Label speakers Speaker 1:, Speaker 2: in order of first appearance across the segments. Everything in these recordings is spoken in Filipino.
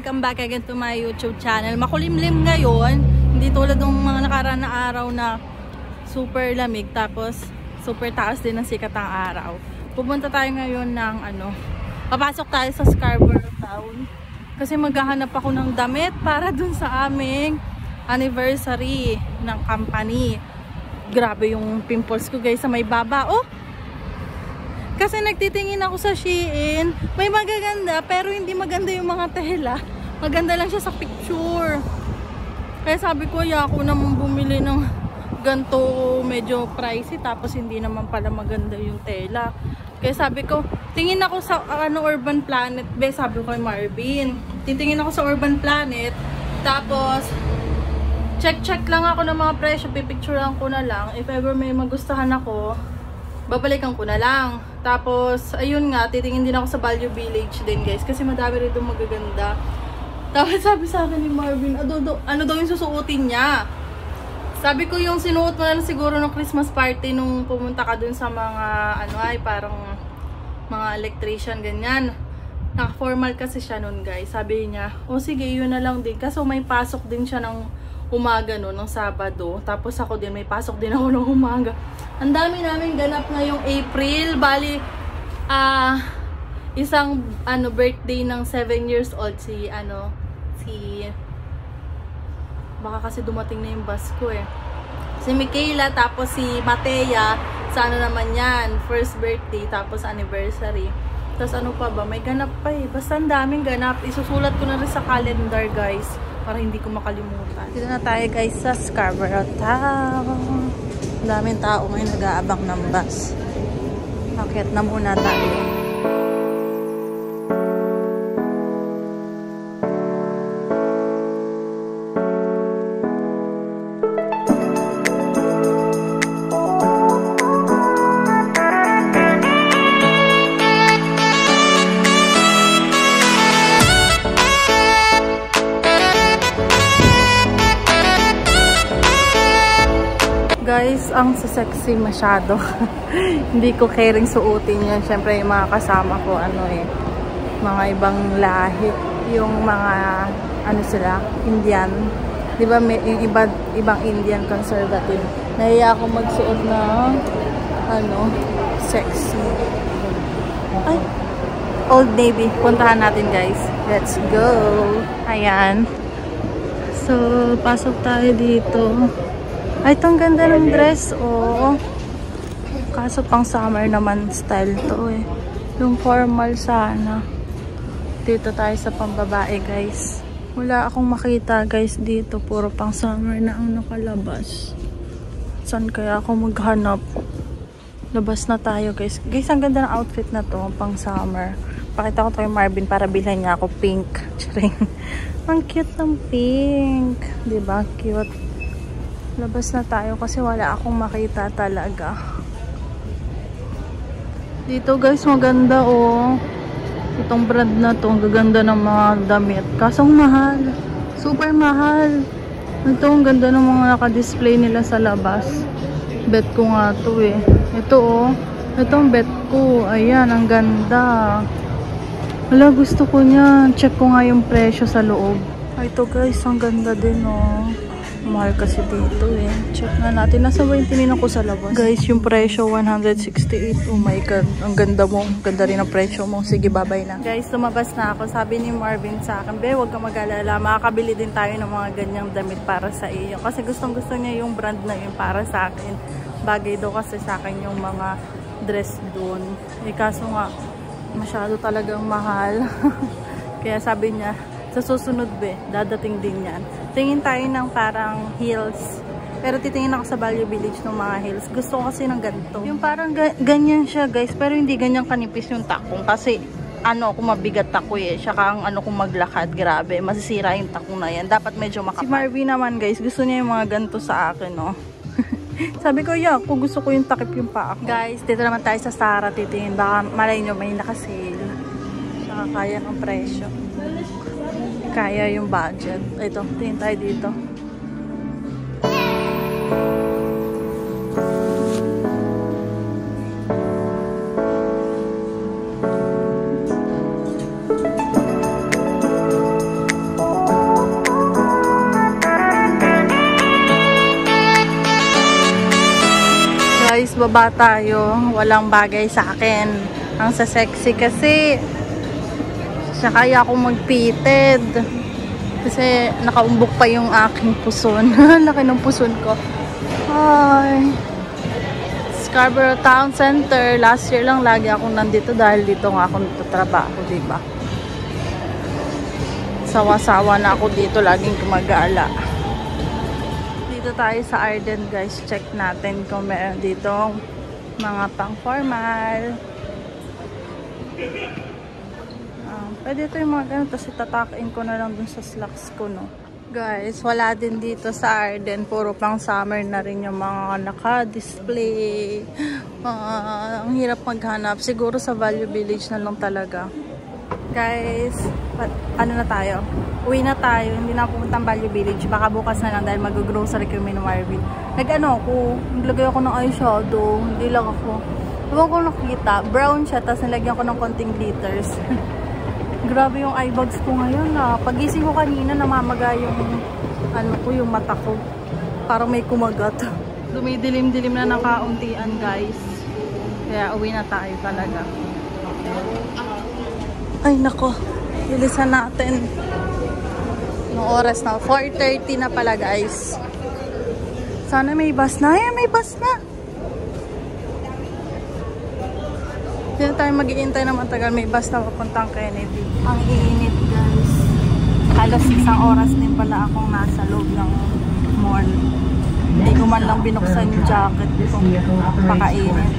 Speaker 1: welcome back again to my YouTube channel. Makulimlim ngayon, hindi tulad ng mga nakaraan na araw na super lamig tapos super taas din ang sikat ng araw. Pupunta tayo ngayon ng papasok tayo sa Scarborough Town kasi maghahanap ako ng damit para dun sa aming anniversary ng company. Grabe yung pimples ko guys sa may baba. Oh! Kasi nagtitingin ako sa Shein. May magaganda pero hindi maganda yung mga tela. Maganda lang siya sa picture. Kaya sabi ko, ako naman bumili ng ganto medyo pricey tapos hindi naman pala maganda yung tela. Kaya sabi ko, tingin ako sa Urban Planet. Sabi ko kay Marvin, titingin ako sa Urban Planet. Tapos check lang ako ng mga presyo, pipicturean ko na lang. If ever may magustuhan ako, babalikan ko na lang. Tapos, ayun nga, titingin din ako sa Value Village din guys. Kasi madami rin itong magaganda. Tapos sabi sa akin ni Marvin, ano daw yung susuotin niya? Sabi ko yung sinuot mo na siguro ng Christmas party nung pumunta ka dun sa mga, parang mga electrician, ganyan. Naka-formal kasi siya nun guys. Sabi niya, sige, yun na lang din. Kaso may pasok din siya ng umaga no, ng Sabado. Tapos ako din, may pasok din ako ng umaga. Ang dami namin ganap ngayong April. Bali, isang birthday ng 7 years old baka kasi dumating na yung bus ko eh. Si Michaela, tapos si Matea, sa naman yan, first birthday, tapos anniversary. Tapos ano pa ba? May ganap pa eh. Basta ang daming ganap. Isusulat ko na rin sa calendar guys, para hindi ko makalimutan. Dito na tayo guys sa Scarborough Town. Daming tao ngayon nag-aabang ng bus. Akyat na muna tayo. Guys, ang sexy masyado. Hindi ko caring suotin yan. Siyempre, yung mga kasama ko, mga ibang lahi. Yung mga, sila, Indian. Diba, may yung ibang Indian conservative. Nahiya ako magsuot na, sexy. Ay, Old Navy. Puntahan natin, guys. Let's go. Ayan. So, pasok tayo dito. Ay, itong ganda ng dress, oh. Kaso pang summer naman style to, eh. Yung formal sana. Dito tayo sa pambabae, guys. Wala akong makita, guys, dito. Puro pang summer na ang nakalabas. Saan kaya ako maghanap? Labas na tayo, guys. Guys, ang ganda ng outfit na to, pang summer. Pakita ko to kay Marvin para bilhan niya ako pink. Ang cute ng pink. Diba? Cute. Labas na tayo kasi wala akong makita talaga. Dito guys, maganda oh. Itong brand na to, ang gaganda ng mga damit. Kasong mahal. Super mahal. Ito, ang ganda ng mga naka-display nila sa labas. Bet ko nga to eh. Ito oh. Ito ang bet ko. Ayan, ang ganda. Wala, gusto ko niyan. Check ko nga yung presyo sa loob. Ito guys, ang ganda din oh. Mahal kasi dito eh. Check nga natin. Nasa ba yung tininan ko sa labas? Guys, yung presyo 168. Oh my god. Ang ganda mo. Ganda rin ang presyo mo. Sige, babay na. Guys, lumabas na ako. Sabi ni Marvin sa akin, huwag ka mag-alala. Makakabili din tayo ng mga ganyang damit para sa iyo. Kasi gustong-gusto niya yung brand na yun para sa akin. Bagay daw kasi sa akin yung mga dress doon. Kaso nga, masyado talagang mahal. Kaya sabi niya, sa susunod dadating din yan. Tingin tayo ng parang heels. Pero titingin ako sa Value Village ng mga heels. Gusto ko kasi ng ganito. Yung parang ganyan siya guys. Pero hindi ganyan kanipis yung takong. Kasi ako mabigat ako eh. Saka ang kung maglakad. Grabe. Masisira yung takong na yan. Dapat medyo makapal. Si Marvin naman guys. Gusto niya yung mga ganito sa akin no. Sabi ko kung gusto ko yung takip yung paa ko. Guys, dito naman tayo sa Zara titingin. Baka malay nyo may nakasale. Saka kaya ng presyo. Kaya yung budget. Ito, tingin tayo dito. baba tayo. Walang bagay sa akin. Ang sexy kasi. Siya kaya akong magpitted. Kasi nakaumbok pa yung aking puson. Laki ng puson ko. Hi. Scarborough Town Center. Last year lang lagi akong nandito dahil dito nga ako nagtatrabaho, diba? Sawa-sawa na ako dito. Laging gumagala. Dito tayo sa Arden, guys. Check natin kung meron dito mga pang-formal. Pwede ito yung mga ganun. Tapos itatakin ko na lang dun sa slacks ko, no? Guys, wala din dito sa Arden. Puro pang summer na rin yung mga naka-display. Ang hirap maghanap. Siguro sa Value Village na lang talaga. Guys, ano na tayo? Uwi na tayo. Hindi na pumuntang Value Village. Baka bukas na lang dahil mag-grocery kami ni Marvin. Nag-ano ako? Naglagay ako ng eyeshadow. Hindi lang ako. Huwag ko nakita. Brown siya. Tapos nalagyan ko ng konting glitters. Grabe yung eye bags ko ngayon. Pagising ko kanina, namamaga yung ano ko, yung mata ko. Parang may kumagat. Dumidilim-dilim na nakauntian, guys. Kaya uwi na tayo talaga. Ay, nako. Bilisan natin. Yung oras na. 4:30 na pala, guys. Sana may bus na. Ay, may bus na. Hindi tayo mag-iintay na matagal. May bus na papuntang Kennedy. Ang init, guys. Halos isang oras din pala akong nasa loob ng mall. Hindi ko man lang binuksan yung jacket ko. Pakainit.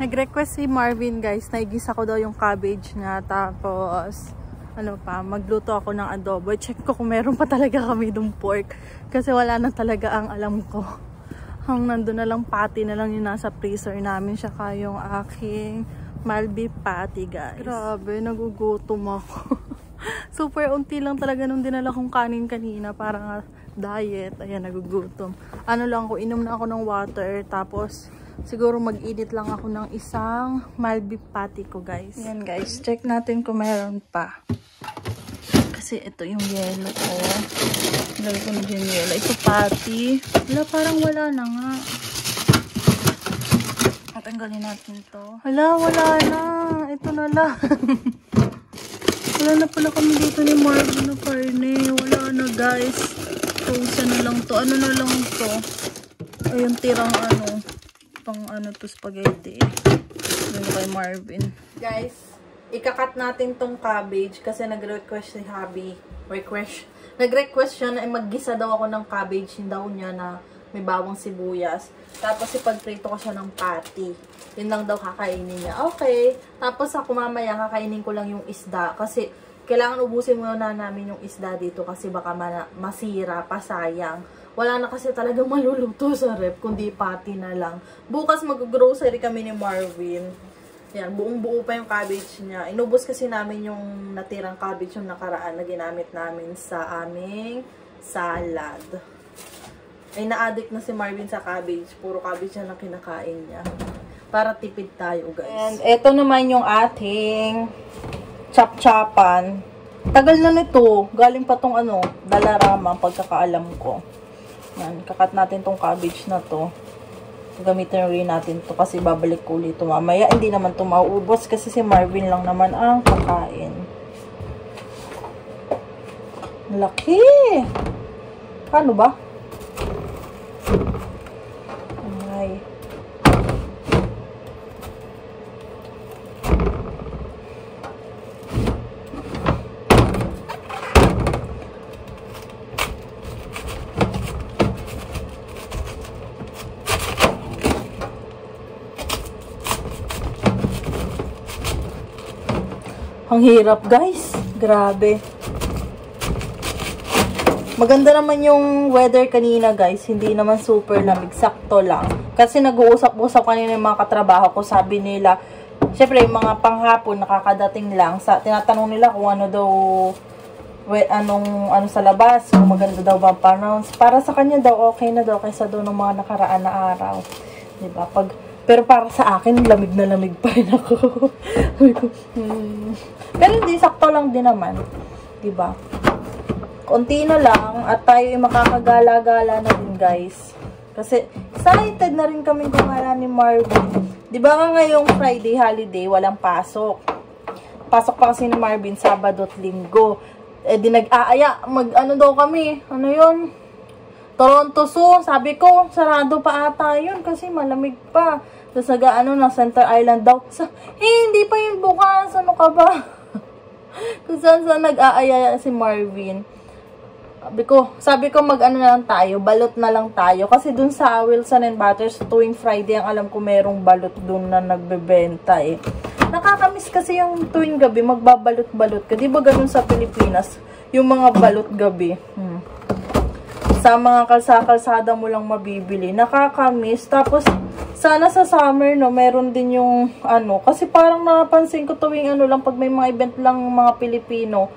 Speaker 1: Nag-request si Marvin, guys. Naigisa ko daw yung cabbage niya. Tapos ano pa, magluto ako ng adobo. Check ko kung meron pa talaga kami dong pork. Kasi wala na talaga ang alam ko. Ang nandun na lang patty na lang yung nasa freezer namin. Saka yung aking Malby patty, guys. Grabe, nagugutom ako. Super unti lang talaga nung dinala kong kanin kanina. Parang diet. Ayan, nagugutom. Ano lang ko, inom na ako ng water. Tapos siguro mag-edit lang ako ng isang Malby patty ko, guys. Ayan, guys. Check natin kung meron pa. Kasi ito yung yellow ko. Lagay ko na yung yellow. Ito patty. Wala, parang wala na nga. Tanggalin natin to. Wala na. Ito na lang. Wala na pala kami dito ni Marvin na karne. Wala na, guys. Frozen na lang to. Ano na lang to? Ayun, tirang ano. Pang ano to, spaghetti. Dito kay Marvin. Guys, ikakat natin tong cabbage kasi nag-request si Habi. Nag-request siya na maggisa daw ako ng cabbage. Daw niya na may bawang sibuyas. Tapos ipagprito ko siya ng patty. Yun lang daw kakainin niya. Okay. Tapos ako mamaya kakainin ko lang yung isda. Kasi kailangan ubusin muna namin yung isda dito kasi baka masira pa, sayang. Wala na kasi talagang maluluto sa rep, kundi patty na lang. Bukas mag-grocery kami ni Marvin. Yan, buong-buo pa yung cabbage niya. Inubos kasi namin yung natirang cabbage yung nakaraan na ginamit namin sa aming salad. Ay, na-addict na si Marvin sa cabbage. Puro cabbage na lang kinakain niya. Para tipid tayo, guys. And eto naman yung ating chop-chopan. Tagal na nito. Galing pa tong ano, Dalarama, pagkakaalam ko. Yan, kakat natin tong cabbage na to. Gamitin rin natin to kasi babalik ko ulit mamaya. Hindi naman to mauubos kasi si Marvin lang naman ang kakain. Laki! Paano ba? Ay. Ang hirap, guys. Grabe. Maganda naman yung weather kanina, guys. Hindi naman super lamig. Sakto lang. Kasi nag-uusap-usap kanina yung mga katrabaho ko. Sabi nila, syempre, yung mga panghapon, nakakadating lang. Tinatanong nila kung ano daw, ano sa labas. Kung maganda daw ba pronounce. Para sa kanya daw, okay na daw. Kaysa daw ng mga nakaraan na araw. Diba? Pero para sa akin, lamig na lamig pa rin ako. Pero hindi, sakto lang din naman. Diba? Konti na lang at tayo ay makakagala-gala na din, guys. Kasi excited na rin kami gumala ni Marvin. Diba nga ngayong Friday holiday, walang pasok. Pasok pa kasi ni Marvin Sabado at Linggo. Eh di nag-aaya, mag-ano daw kami. Ano yun? Toronto Zoo. Sabi ko, sarado pa ata yun kasi malamig pa. Tapos nag-ano na Center Island daw. Hindi pa yun bukas. Ano ka ba? Kung saan nag-aaya si Marvin. Sabi ko mag-ano na lang tayo, balot na lang tayo. Kasi dun sa Wilson and Butters, tuwing Friday, ang alam ko merong balot dun na nagbebenta eh. Nakakamiss kasi yung tuwing gabi, magbabalot-balot ka. Di ba ganun sa Pilipinas? Yung mga balot gabi. Sa mga kalsada mo lang mabibili. Nakakamiss. Tapos, sana sa summer, no, meron din yung, ano, kasi parang napansin ko tuwing ano lang, pag may mga event lang mga Pilipino,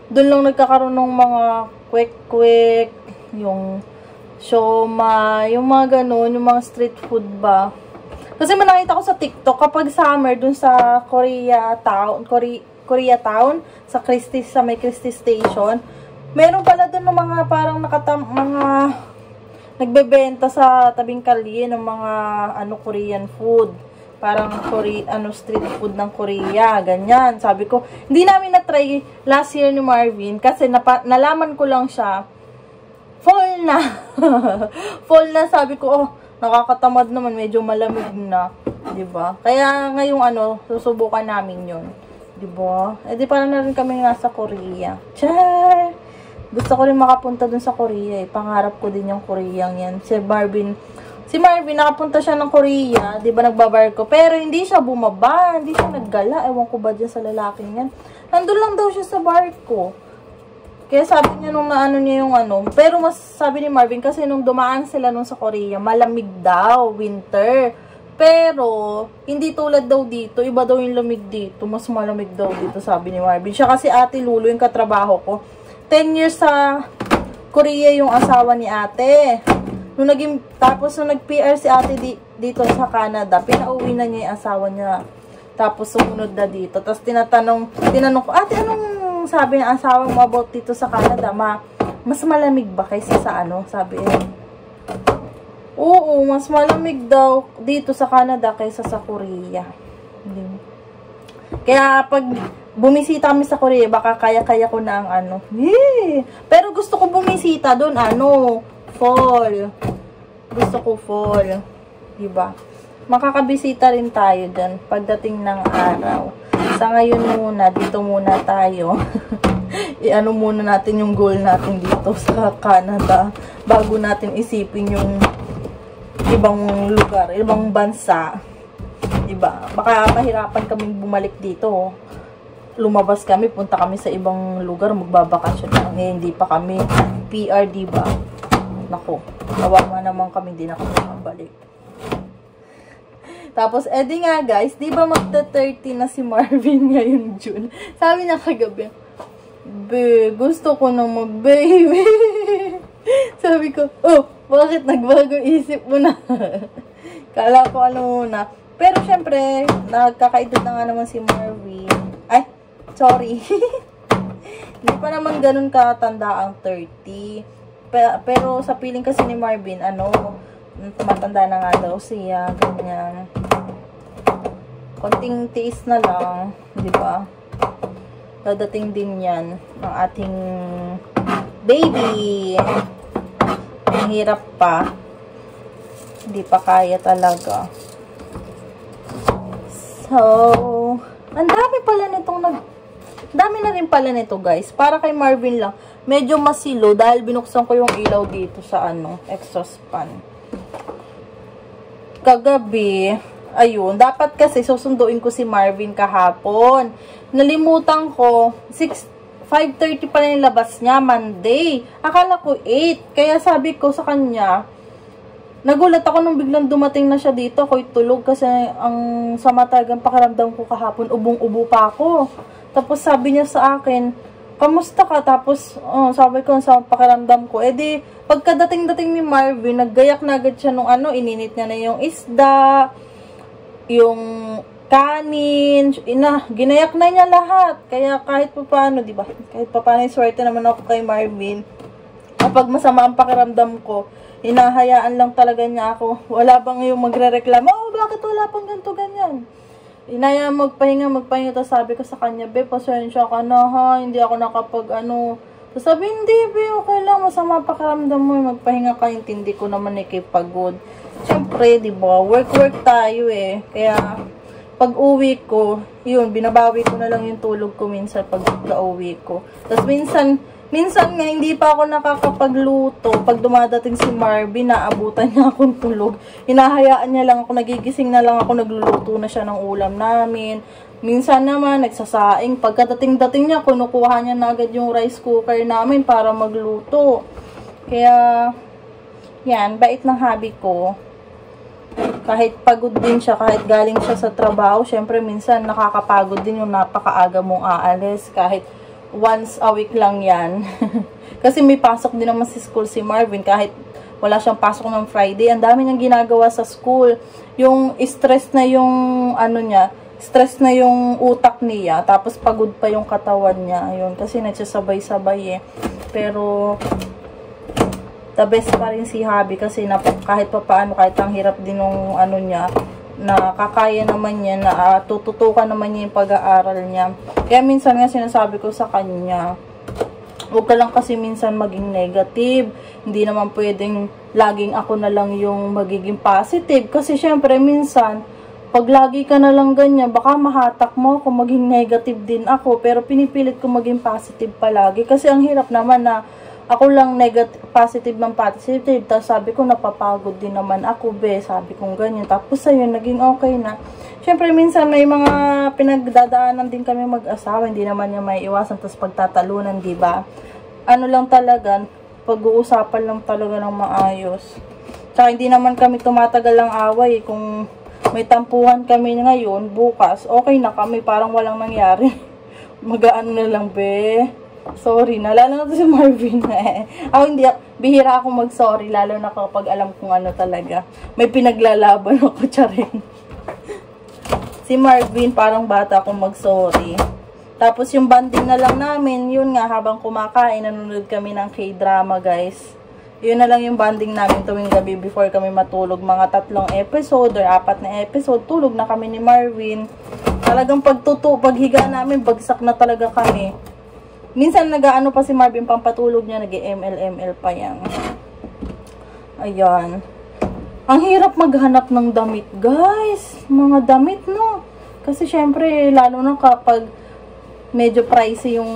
Speaker 1: doon lang nagkakaroon ng mga quick, yung siomai, yung mga ganun, yung mga street food ba. Kasi nakita ko sa TikTok, kapag summer, dun sa Korea Town, sa may Christie Station, meron pala dun ng mga parang mga nagbebenta sa tabing kalye ng mga Korean food. Parang street food ng Korea, ganyan. Sabi ko, hindi namin na-try last year ni Marvin kasi nalaman ko lang siya. Fall na. Fall na, sabi ko, nakakatamad naman, medyo malamig na, 'di ba? Kaya ngayong susubukan namin 'yon. 'Di ba? Eh di para na rin kami nasa Korea. Char! Gusto ko rin makapunta dun sa Korea eh. Pangarap ko din yung Koreang yan. Si Marvin, nakapunta siya ng Korea, di ba nagbabarko, pero hindi siya bumaba, hindi siya naggala, ewan ko ba dyan sa lalaking yan. Nandun lang daw siya sa barko. Kaya sabi niya nung naano niya yung pero mas sabi ni Marvin, kasi nung dumaan sila nung sa Korea, malamig daw, winter. Pero, hindi tulad daw dito, iba daw yung lamig dito, mas malamig daw dito, sabi ni Marvin. Siya kasi ate Lulu, yung katrabaho ko, 10 years sa Korea yung asawa ni ate. Tapos nung nag-PR si ate dito sa Canada, pinauwi na niya yung asawa niya. Tapos sumunod na dito. Tapos tinanong ko, ate, anong sabi ng asawa mo about dito sa Canada? Mas malamig ba kaysa sa Sabi oo, mas malamig daw dito sa Canada kaysa sa Korea. Kaya pag bumisita kami sa Korea, baka kaya-kaya ko na ang Pero gusto ko bumisita doon, fall. Gusto ko fall. Diba? Makakabisita rin tayo dyan pagdating ng araw. Sa ngayon muna, dito muna tayo. Muna natin yung goal natin dito sa Canada. Bago natin isipin yung ibang lugar, ibang bansa. Diba? Baka mahirapan kaming bumalik dito. Lumabas kami, punta kami sa ibang lugar, magbabakasyon lang. Hindi pa kami PR, diba? Nako, kawawa naman kami, hindi na kami mabalik. Tapos, edi nga guys, diba magta-30 na si Marvin ngayon June? Sabi niya kagabi, gusto ko na mag-baby. Sabi ko, bakit nagbago isip mo na? Kala ko muna. Pero syempre, nagkakaedad na nga naman si Marvin. Ay, sorry. Hindi pa naman ganun katanda ang 30. Pero sa piling kasi ni Marvin, tumatanda na nga daw siya, ganyan. Konting tiis na lang, di ba? Dadating din yan ang ating baby. Ang hirap pa. Hindi pa kaya talaga. So, ang dami pala nitong dami na rin pala nito, guys. Para kay Marvin lang. Medyo masilo dahil binuksan ko yung ilaw dito sa exhaust fan. Kagabi, ayun, dapat kasi susunduin ko si Marvin kahapon. Nalimutan ko, 5:30 pa na yung labas niya, Monday. Akala ko 8. Kaya sabi ko sa kanya, nagulat ako nung biglang dumating na siya dito. Ako'y tulog kasi ang sama talagang pakiramdam ko kahapon. Ubong-ubo pa ako. Tapos sabi niya sa akin, kamusta ka? Tapos, sabi ko sa pakiramdam ko. Eh di, pagkadating-dating ni Marvin, naggayak na agad siya nung ininit niya na yung isda, yung kanin, ginayak na niya lahat. Kaya kahit pa paano, di ba? Kahit pa paano, swerte naman ako kay Marvin. Kapag masama ang pakiramdam ko, hinahayaan lang talaga niya ako. Wala bang yung magre-reklamo, oh, bakit wala pang ganito, ganyan? Inaya magpahinga. Tapos sabi ko sa kanya, be, pasensya ka na ha, hindi ako nakapag Tapos sabi, hindi, be, okay lang, masama pakiramdam mo, magpahinga ka, intindi ko naman pagod. Siyempre, di ba, work tayo eh. Kaya, pag uwi ko, yun, binabawi ko na lang yung tulog ko minsan pag uwi ko. Tapos minsan nga, hindi pa ako nakakapagluto. Pag dumadating si Marvin, naabutan niya akong tulog. Hinahayaan niya lang ako, nagigising na lang ako, nagluluto na siya ng ulam namin. Minsan naman, nagsasaing. Pagkadating-dating niya, kunukuha niya na agad yung rice cooker namin para magluto. Kaya, yan, bait ng hobby ko. Kahit pagod din siya, kahit galing siya sa trabaho, syempre minsan nakakapagod din yung napakaaga mong aalis. Kahit once a week lang yan. Kasi may pasok din naman sa school si Marvin. Kahit wala siyang pasok ng Friday, ang dami niyang ginagawa sa school. Yung stress na yung stress na yung utak niya, tapos pagod pa yung katawan niya. Ayun, kasi nagsasabay-sabay eh. Pero the best pa rin si hobby kasi kahit pa paano, kahit ang hirap din ng niya, na kakaya naman niya, na tututukan naman niya yung pag-aaral niya. Kaya minsan nga sinasabi ko sa kanya, huwag ka lang kasi minsan maging negative. Hindi naman pwedeng laging ako na lang yung magiging positive. Kasi syempre minsan, pag lagi ka na lang ganyan, baka mahatak mo kung maging negative din ako. Pero pinipilit ko maging positive palagi. Kasi ang hirap naman na ako lang positive ng positive. Tapos sabi ko, napapagod din naman ako, be. Sabi kong ganyan. Tapos ayun, naging okay na. Siyempre, minsan may mga pinagdadaanan din kami mag-asawa. Hindi naman niya may iwasan. Tapos pagtatalunan, diba? Ano lang talaga, pag-uusapan lang talaga ng maayos. Tsaka hindi naman kami tumatagal ng away. Kung may tampuhan kami ngayon, bukas, okay na kami. Parang walang nangyari. Magaan na lang, be. Sorry na. Lalo na si Marvin eh. Ako bihira ako mag-sorry. Lalo na kapag alam kung ano talaga. May pinaglalaban ako, charing. Si Marvin, parang bata akong mag-sorry. Tapos yung banding na lang namin, yun nga, habang kumakain, nanonood kami ng K-drama, guys. Yun na lang yung banding namin tuwing gabi before kami matulog. Mga 3 episode or 4 na episode, tulog na kami ni Marvin. Talagang paghiga namin, bagsak na talaga kami. Minsan nag-aano pa si Marvin, pampatulog niya, nag-ML pa yan. Ayan. Ang hirap maghanap ng damit, guys. Mga damit, no? Kasi syempre, lalo na kapag medyo pricey yung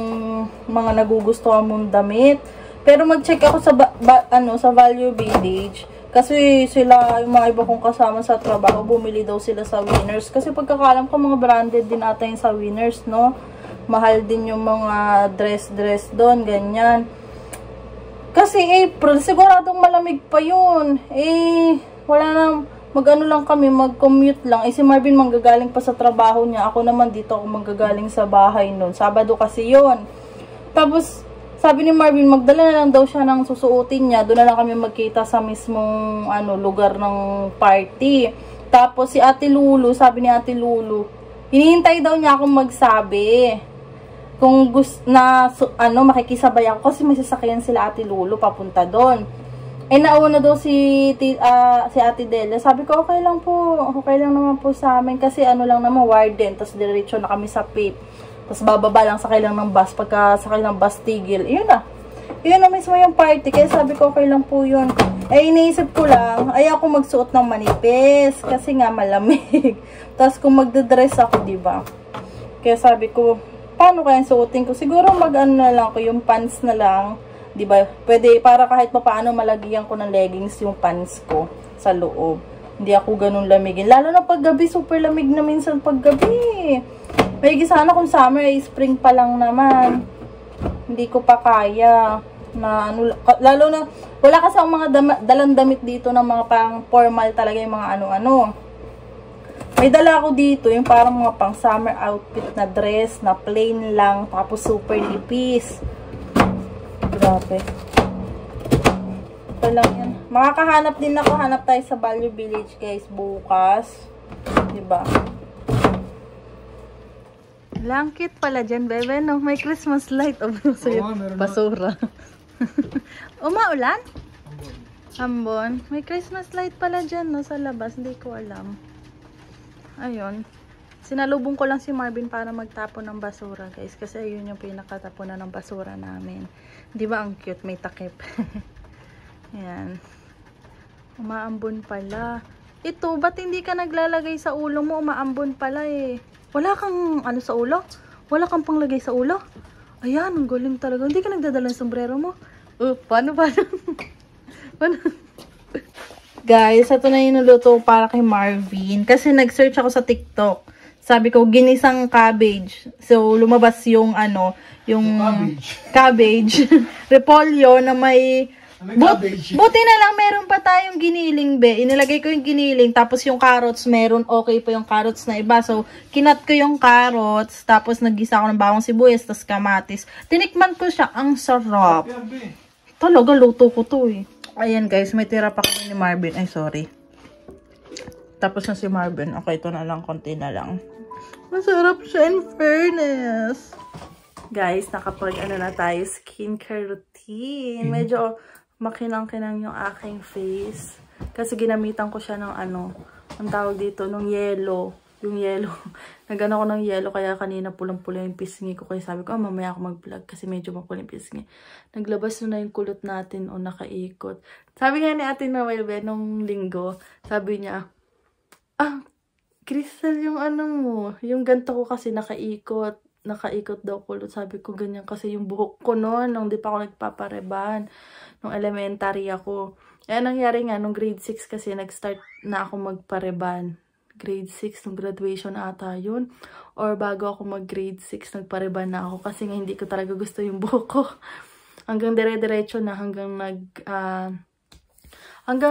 Speaker 1: mga nagugustuhan mong damit. Pero mag-check ako sa Value Village. Kasi sila, yung mga iba kong kasama sa trabaho, bumili daw sila sa Winners. Kasi pagkakalam ko, mga branded din ata yung sa Winners, no? Mahal din yung mga dress doon, ganyan. Kasi April, siguradong malamig pa yun. Wala na, mag-ano lang kami, mag-commute lang. Si Marvin manggagaling pa sa trabaho niya. Ako naman dito ako manggagaling sa bahay noon. Sabado kasi yun. Tapos, sabi ni Marvin, magdala na lang daw siya ng susuotin niya. Doon na lang kami magkita sa mismong lugar ng party. Tapos si Ate Lulu, sabi ni Ate Lulu, hinihintay daw niya akong magsabi kung gusto na makikisabay ako kasi may sasakyan sila Ate Lulu papunta doon. Nauna daw si Ate Delia. Sabi ko, okay lang po. Okay lang naman po sa amin. Kasi lang naman, Warden. Tapos diretso na kami sa PIP. Tapos bababa lang, sakay lang ng bus. Pagka sakay ng bus, tigil. Yun na. Yun na mismo yung party. Kaya sabi ko, okay lang po yun. Iniisip ko lang, ayaw ko magsuot ng manipis. Kasi nga, malamig. Tapos kung magdadress ako, diba? Kaya sabi ko, paano kaya suotin ko? Siguro mag-ano na lang ko, yung pants na lang. Diba? Pwede, para kahit pa paano malagyan ko ng leggings yung pants ko sa loob. Hindi ako ganun lamigin. Lalo na paggabi, super lamig na minsan paggabi. May sana kung summer, spring pa lang naman. Hindi ko pa kaya. Lalo na, wala kasi ang mga dalang damit dito ng mga parang formal talaga yung mga ano-ano. May dala ako dito, yung parang mga pang summer outfit na dress, na plain lang, tapos super nipis. Grabe. Ito lang yan. Makakahanap din ako, hanap tayo sa Value Village guys, bukas. Diba? Langkit pala dyan, bebe, no? May Christmas light. Basura. Umaulan? Ambon. May Christmas light pala dyan, no? Sa labas. Hindi ko alam. Ayun. Sinalubong ko lang si Marvin para magtapon ng basura, guys. Kasi ayun yung pinakatapunan ng basura namin. Di ba ang cute? May takip. Ayan. Umaambon pala. Ito, ba't hindi ka naglalagay sa ulo mo? Umaambon pala eh. Wala kang ano sa ulo? Wala kang panglagay sa ulo? Ayan, ang galing talaga. Hindi ka nagdadala ng sombrero mo? Paano? Paano? Guys, ito na yung naluto para kay Marvin. Kasi nag-search ako sa TikTok. Sabi ko, ginisang cabbage. So, lumabas yung ano, yung cabbage. Repolyo na may... Buti na lang, meron pa tayong giniling, be. Inilagay ko yung giniling, tapos yung carrots, meron okay pa yung carrots na iba. So, kinat ko yung carrots, tapos naggisa ko ng bawang sibuyas, tapos kamatis. Tinikman ko siya, ang sarap. Talaga, luto ko to eh. Ayan guys, may tira pa kami ni Marvin. Ay, sorry. Tapos na si Marvin. Okay, ito na lang, konti na lang. Masarap siya in fairness. Guys, nakapag ano na tayo, skincare routine. Medyo makinang-kinang yung aking face. Kasi ginamitan ko siya ng ano, ang tawag dito, ng yellow. Yung yellow. Nagano ko ng yellow, kaya kanina pulang-pula yung pisngi ko. Kaya sabi ko, mamaya ako mag-vlog kasi medyo mapulang pisngi. Naglabas na yung kulot natin o nakaikot. Sabi nga ni Ate Noel, nung linggo, sabi niya, Crystal, yung ano mo, yung ganto ko kasi nakaikot daw kulot. Sabi ko, ganyan kasi yung buhok ko noon, nung di pa ako nagpapareban, nung elementary ako. Eh, nangyari nga, nung grade 6 kasi, nag-start na ako magpareban. Grade 6, nung graduation ata yun. Or bago ako mag-grade 6, nagpareban na ako. Kasi nga, hindi ko talaga gusto yung buhok ko. Hanggang dire-diretso na, hanggang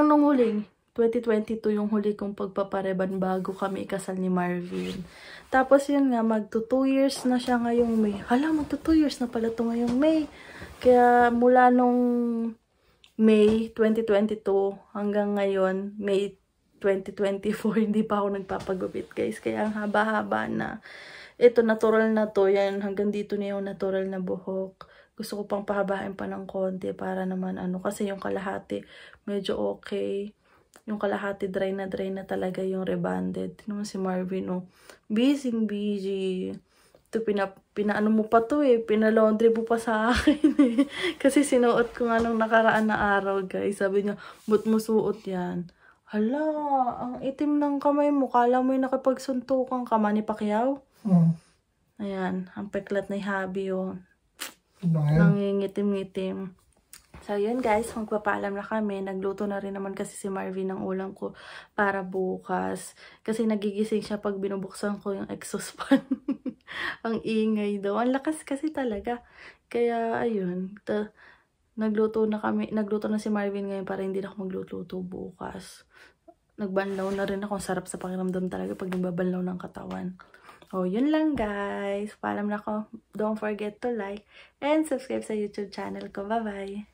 Speaker 1: nung huling, 2022 yung huli kong pagpapareban bago kami ikasal ni Marvin. Tapos yun nga, magto 2 years na siya ngayong May. Hala, magto 2 years na pala ito ngayong May. Kaya mula nung May 2022 hanggang ngayon, May 2024, hindi pa ako nagpapagupit guys. Kaya ang haba-haba na. Ito, natural na to. Yan, hanggang dito na yung natural na buhok. Gusto ko pang pahabain pa ng konti para naman ano. Kasi yung kalahati, medyo okay. Yung kalahati dry na talaga yung rebonded. Tignan mo si Marvin, oh. Busy. Ito, pinaano mo pa to eh. Pinalaundry mo pa sa akin eh. Kasi sinuot ko nga nung nakaraan na araw, guys. Sabi niya, ba't mo suot yan? Hala, ang itim ng kamay mo. Kala mo yung nakipagsuntukan ka, Manny Pacquiao? Ayan, ang peklat na habi yun. Nangingitim-ngitim. So, yun guys, magpapaalam na kami. Nagluto na rin naman kasi si Marvin ng ulam ko para bukas. Kasi nagigising siya pag binubuksan ko yung exhaust fan. Ang ingay daw. Ang lakas kasi talaga. Kaya, ayun. Nagluto na si Marvin ngayon para hindi na ako magluto bukas. Nagbanlaw na rin ako. Sarap sa pakiramdam talaga pag nagbabanlaw ng katawan. Oh, yun lang guys. Paalam na ako. Don't forget to like and subscribe sa YouTube channel ko. Bye-bye!